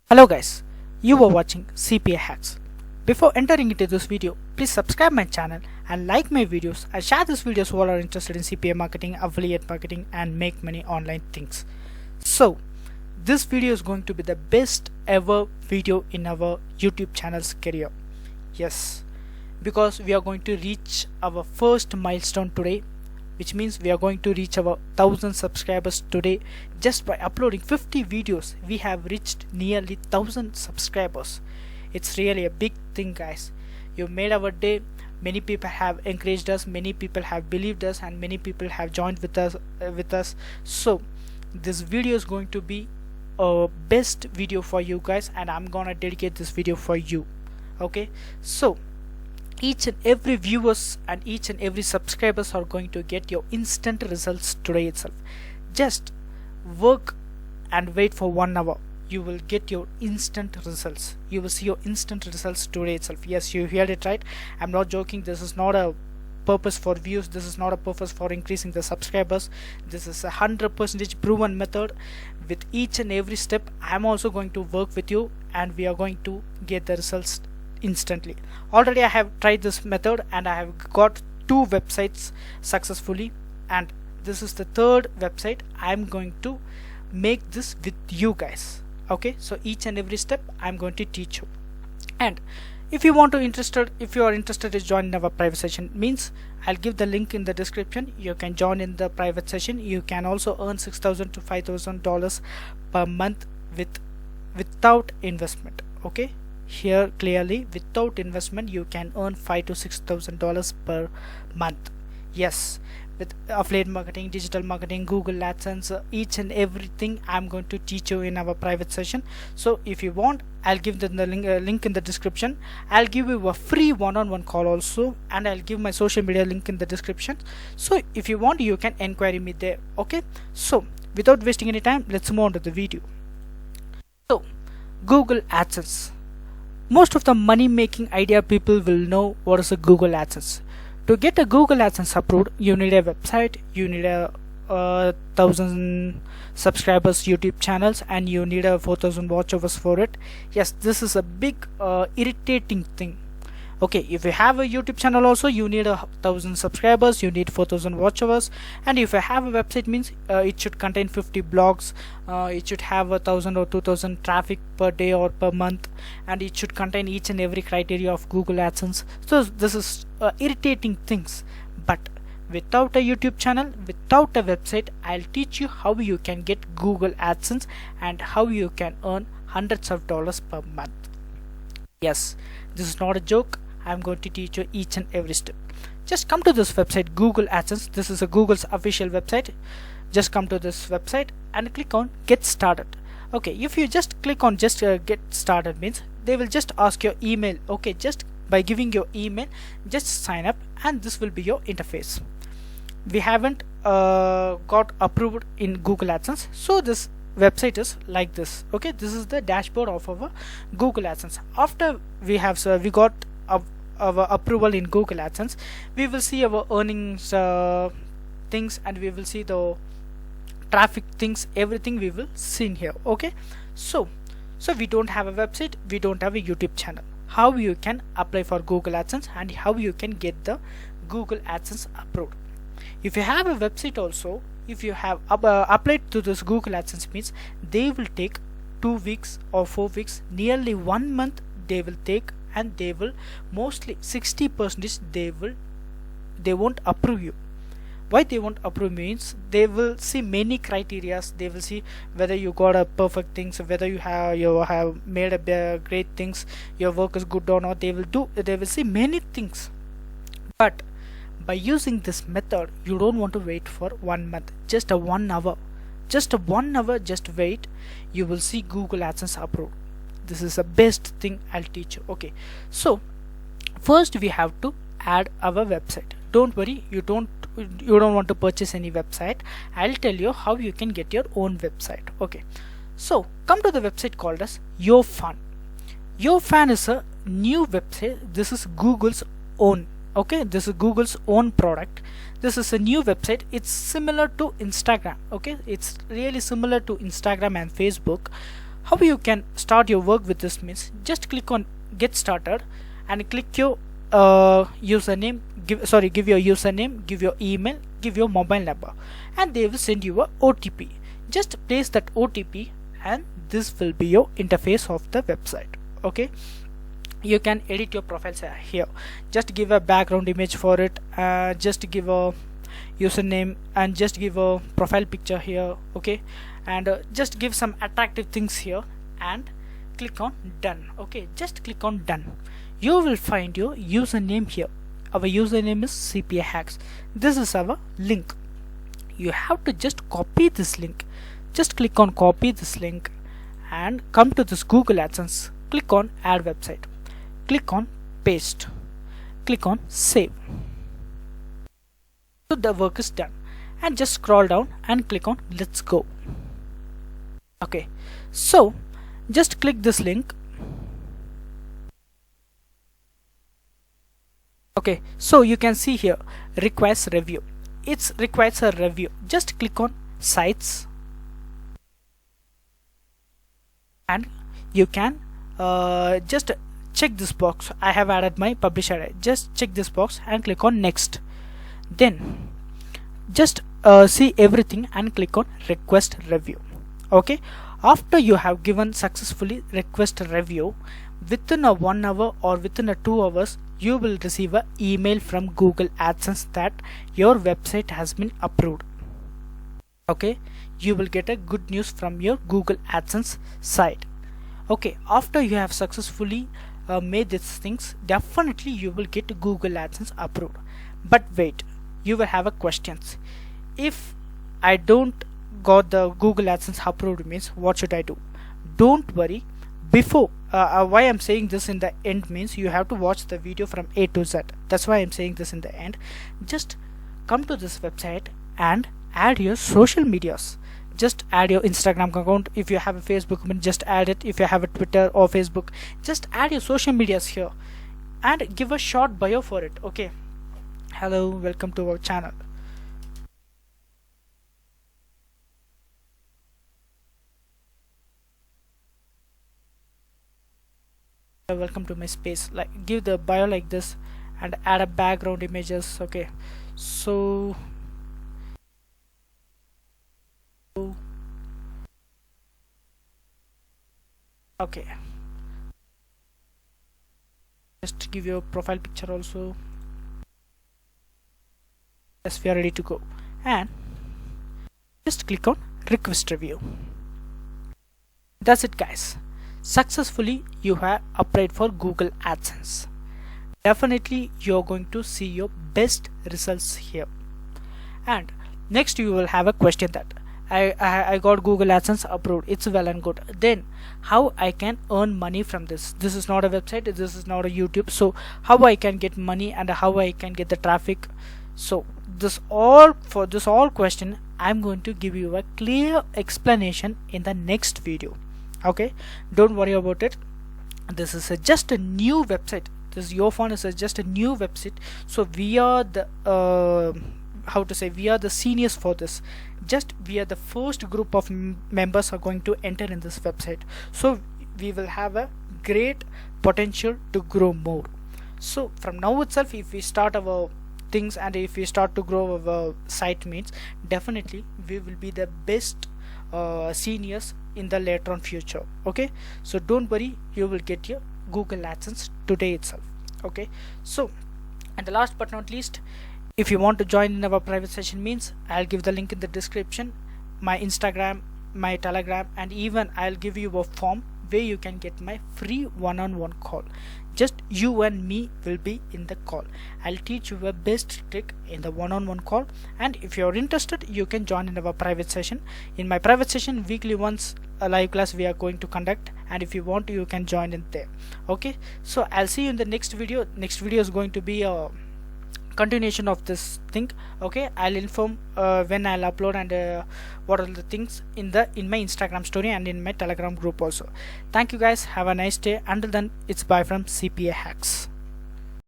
Hello guys, you are watching CPA Hacks. Before entering into this video, please subscribe my channel and like my videos and share this videos who are interested in CPA marketing, affiliate marketing and make money online things. So, this video is going to be the best ever video in our YouTube channel's career. Yes, because we are going to reach our first milestone today, which means we are going to reach our 1000 subscribers today. Just by uploading 50 videos we have reached nearly 1000 subscribers. It's really a big thing, guys. You made our day. Many people have encouraged us, many people have believed us, and many people have joined with us. So this video is going to be a best video for you guys, and I'm gonna dedicate this video for you. Okay, so each and every viewers and each and every subscribers are going to get your instant results today itself. Just work and wait for 1 hour. You will get your instant results. You will see your instant results today itself. Yes, you heard it right. I'm not joking. This is not a purpose for views. This is not a purpose for increasing the subscribers. This is 100% proven method. With each and every step, I'm also going to work with you, and we are going to get the results instantly. Already I have tried this method and I have got 2 websites successfully, and this is the 3rd website. I'm going to make this with you guys. Okay, so each and every step I'm going to teach you. And if you are interested to join in our private session, means I'll give the link in the description. You can join in the private session. You can also earn $6,000 to $5,000 per month without investment. Okay, here clearly, without investment you can earn $5,000 to $6,000 per month. Yes, with affiliate marketing, digital marketing, Google Adsense, each and everything I'm going to teach you in our private session. So if you want, I'll give the link in the description. I'll give you a free one-on-one call also, and I'll give my social media link in the description. So if you want, you can inquire me there. Okay, so without wasting any time, let's move on to the video. So Google Adsense. Most of the money making idea people will know what is a Google AdSense. To get a Google AdSense approved, you need a website, you need a 1000 subscribers YouTube channels, and you need a 4000 watch hours for it. Yes, this is a big irritating thing. Okay, if you have a YouTube channel also, you need 1000 subscribers, you need 4000 watch hours, and if you have a website, means it should contain 50 blogs, it should have 1000 or 2000 traffic per day or per month, and it should contain each and every criteria of Google AdSense. So this is irritating things. But without a YouTube channel, without a website, I'll teach you how you can get Google AdSense and how you can earn hundreds of dollars per month. Yes, this is not a joke. I'm going to teach you each and every step. Just come to this website, Google AdSense. This is a Google's official website. Just come to this website and click on get started. Okay, if you just click on get started, means they will just ask your email. Okay, just by giving your email, just sign up, and this will be your interface. We haven't got approved in Google AdSense, so this website is like this. Okay, this is the dashboard of our Google AdSense. After we got our approval in Google AdSense, we will see our earnings things, and we will see the traffic things, everything we will see in here. Okay, so we don't have a website, we don't have a YouTube channel. How you can apply for Google AdSense and how you can get the Google AdSense approved? If you have a website also, if you have applied to this Google AdSense, means they will take 2 weeks or 4 weeks, nearly 1 month they will take, and they will mostly 60% they won't approve you. Why they won't approve means they will see many criterias. They will see whether you got a perfect things, whether you have made a great things, your work is good or not. They will see many things. But by using this method, you don't want to wait for 1 month, just a 1 hour. Just a 1 hour, just wait, you will see Google AdSense approved. This is the best thing I'll teach you. Okay, so first we have to add our website. Don't worry, you don't want to purchase any website. I'll tell you how you can get your own website. Okay, so come to the website called as YourFan. YourFan is a new website. This is Google's own. Okay, this is Google's own product. This is a new website. It's similar to Instagram. Okay, it's really similar to Instagram and Facebook. how you can start your work with this means just click on get started and click your username, give your username, give your email, give your mobile number, and they will send you a OTP. Just place that OTP and this will be your interface of the website. Okay, you can edit your profiles here. Just give a background image for it, just give a username and just give a profile picture here. Okay, and just give some attractive things here and click on done. Okay, just click on done. You will find your username here. Our username is CPA Hacks. This is our link. You have to just copy this link. Just click on copy this link and come to this Google AdSense. Click on add website. Click on paste. Click on save. So the work is done, and just scroll down and click on let's go. Okay, so just click this link. Okay, so you can see here requires review. It requires a review. Just click on sites and you can just check this box. I have added my publisher. Just check this box and click on next. Then just see everything and click on request review. Okay, after you have given successfully request review, within a 1 hour or within a 2 hours you will receive an email from Google AdSense that your website has been approved. Okay, you will get a good news from your Google AdSense site. Okay, after you have successfully made these things, definitely you will get Google AdSense approved. But wait, you will have a questions. If I don't got the Google AdSense approved means what should I do? Don't worry. Before why I'm saying this in the end means you have to watch the video from A to Z. That's why I'm saying this in the end. Just come to this website and add your social medias. Just add your Instagram account. If you have a Facebook, just add it. If you have a Twitter or Facebook, just add your social medias here and give a short bio for it. Okay, hello, welcome to our channel. Welcome to my space. Like, give the bio like this and add a background images. Okay, so okay, just give your profile picture also. Yes, we are ready to go, and just click on request review. That's it, guys. Successfully you have applied for Google AdSense. Definitely you're going to see your best results here. And next you will have a question that I got Google AdSense approved. It's well and good. Then how I can earn money from this? This is not a website. This is not a YouTube. So how I can get money and how I can get the traffic? So for this all question, I'm going to give you a clear explanation in the next video. Okay, don't worry about it. This is just a new website. This YourPhone is just a new website. So we are the how to say, we are the seniors for this. Just we are the first group of members are going to enter in this website. So we will have a great potential to grow more. So from now itself, if we start our things and if we start to grow our site means, definitely we will be the best seniors in the later on future. Okay, so don't worry, you will get your Google AdSense today itself. Okay, so and the last but not least, if you want to join in our private session means, I'll give the link in the description, my Instagram, my Telegram, and even I'll give you a form where you can get my free one-on-one call. Just you and me will be in the call. I'll teach you a best trick in the one-on-one call, and if you're interested, you can join in our private session. In my private session, weekly once a live class we are going to conduct, and if you want to, you can join in there. Okay, so I'll see you in the next video. Next video is going to be a continuation of this thing. Okay, I'll inform when I'll upload and what are the things in my Instagram story and in my Telegram group also. Thank you guys, have a nice day. Until then, it's bye from CPA Hacks.